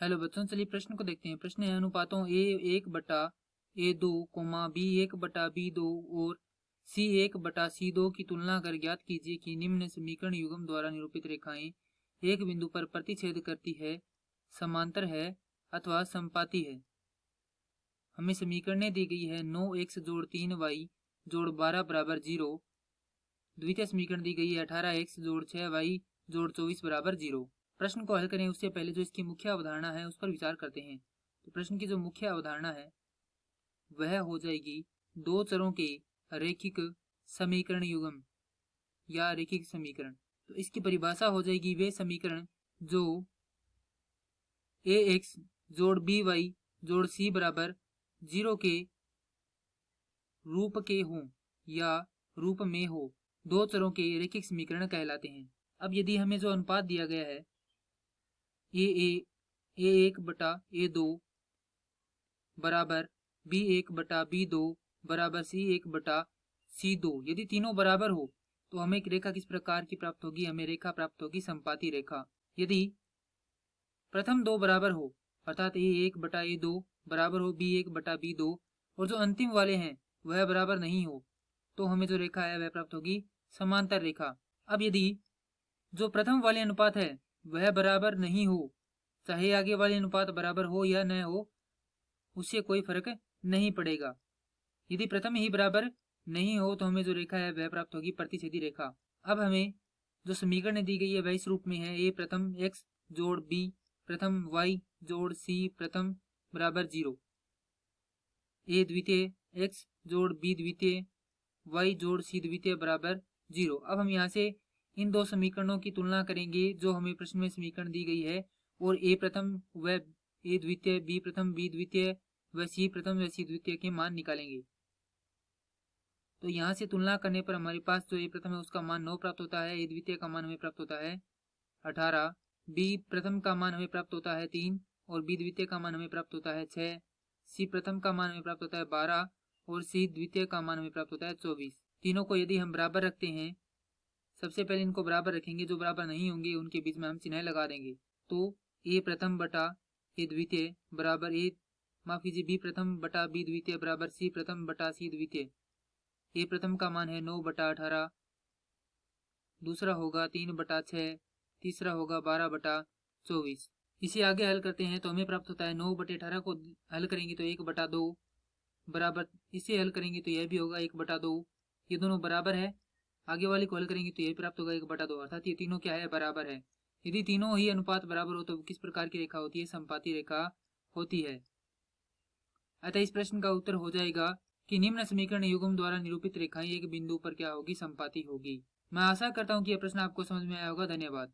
Hello बच्चों, चलिए प्रश्न को देखते हैं। प्रश्न है अनुपातों A1/A2, B1/B2 और C1/C2 की तुलना कर ज्ञात कीजिए कि निम्न समीकरण युग्म द्वारा निरूपित रेखाएं एक बिंदु पर प्रतिच्छेद करती है, समांतर है अथवा समपाती है। हमें समीकरणें दी गई है 9x जोड़ 3y जोड़ 12 बराबर 0। द्वितीय समीकरण दी गई है 18x जोड़ 6y जोड़ 24 बराबर 0। प्रश्न को हल करें उससे पहले जो इसकी मुख्य अवधारणा है उस पर विचार करते हैं। तो प्रश्न की जो मुख्य अवधारणा है वह हो जाएगी दो चरों के रैखिक समीकरण युग्म या रैखिक समीकरण। तो इसकी परिभाषा हो जाएगी वे समीकरण जो ax जोड़ by जोड़ c बराबर 0 के रूप के हों या रूप में हो, दो चरों के रैखिक समीकरण कहलाते हैं। अब यदि हमें जो अनुपात दिया गया है A1/A2 बराबर B1/B2 बराबर C1/C2, यदि तीनों बराबर हो तो हमें एक रेखा किस प्रकार की प्राप्त होगी? हमें रेखा प्राप्त होगी समपाती रेखा। यदि प्रथम दो बराबर हो अर्थात A1/A2 बराबर हो B1/B2 और जो अंतिम वाले हैं वह बराबर नहीं हो तो हमें जो रेखा है वह प्राप्त होगी समांतर रेखा। अब यदि जो प्रथम वाले अनुपात है वह बराबर नहीं हो, चाहे आगे वाले अनुपात बराबर हो या न हो, उससे कोई फर्क नहीं पड़ेगा। यदि प्रथम ही बराबर नहीं हो तो हमें जो रेखा है वह प्राप्त होगी प्रतिच्छेदी रेखा। अब हमें जो समीकरण दी गई है वह इस रूप में है a प्रथम x जोड़ b प्रथम y जोड़ c प्रथम बराबर 0, a द्वितीय x जोड़ b द्वितीय y जोड़ c द्वितीय बराबर 0। अब हम यहाँ से इन दो समीकरणों की तुलना करेंगे जो हमें प्रश्न में समीकरण दी गई है और a प्रथम व a द्वितीय, b प्रथम, b द्वितीय व c प्रथम व c द्वितीय के मान निकालेंगे। तो यहाँ से तुलना करने पर हमारे पास जो a प्रथम है उसका मान 9 प्राप्त होता है, a द्वितीय का मान हमें प्राप्त होता है 18, b प्रथम का मान हमें प्राप्त होता है 3 और b द्वितीय का मान हमें प्राप्त होता है 6, c प्रथम का मान हमें प्राप्त होता है 12 और c द्वितीय का मान हमें प्राप्त होता है 24। तीनों को यदि हम बराबर रखते हैं, सबसे पहले इनको बराबर रखेंगे, जो बराबर नहीं होंगे उनके बीच में हम चिन्ह लगा देंगे। तो a प्रथम बटा a द्वितीय बराबर b प्रथम बटा b द्वितीय बराबर c प्रथम बटा c द्वितीय। a प्रथम का मान है 9/18, दूसरा होगा 3/6, तीसरा होगा 12/24। इसे आगे हल करते हैं तो हमें प्राप्त होता है 9/18 को हल करेंगे तो 1/2 बराबर, इसे हल करेंगे तो यह भी होगा 1/2, ये दोनों बराबर है। आगे वाले को हल करेंगे तो यह प्राप्त होगा 1/2, अर्थात ये तीनों क्या है? बराबर है। यदि तीनों ही अनुपात बराबर हो तो किस प्रकार की रेखा होती है? समपाती रेखा होती है। अतः इस प्रश्न का उत्तर हो जाएगा कि निम्न समीकरण युग्म द्वारा निरूपित रेखाएं एक बिंदु पर क्या होगी? समपाती होगी। मैं आशा करता हूँ कि यह प्रश्न आपको समझ में आया होगा। धन्यवाद।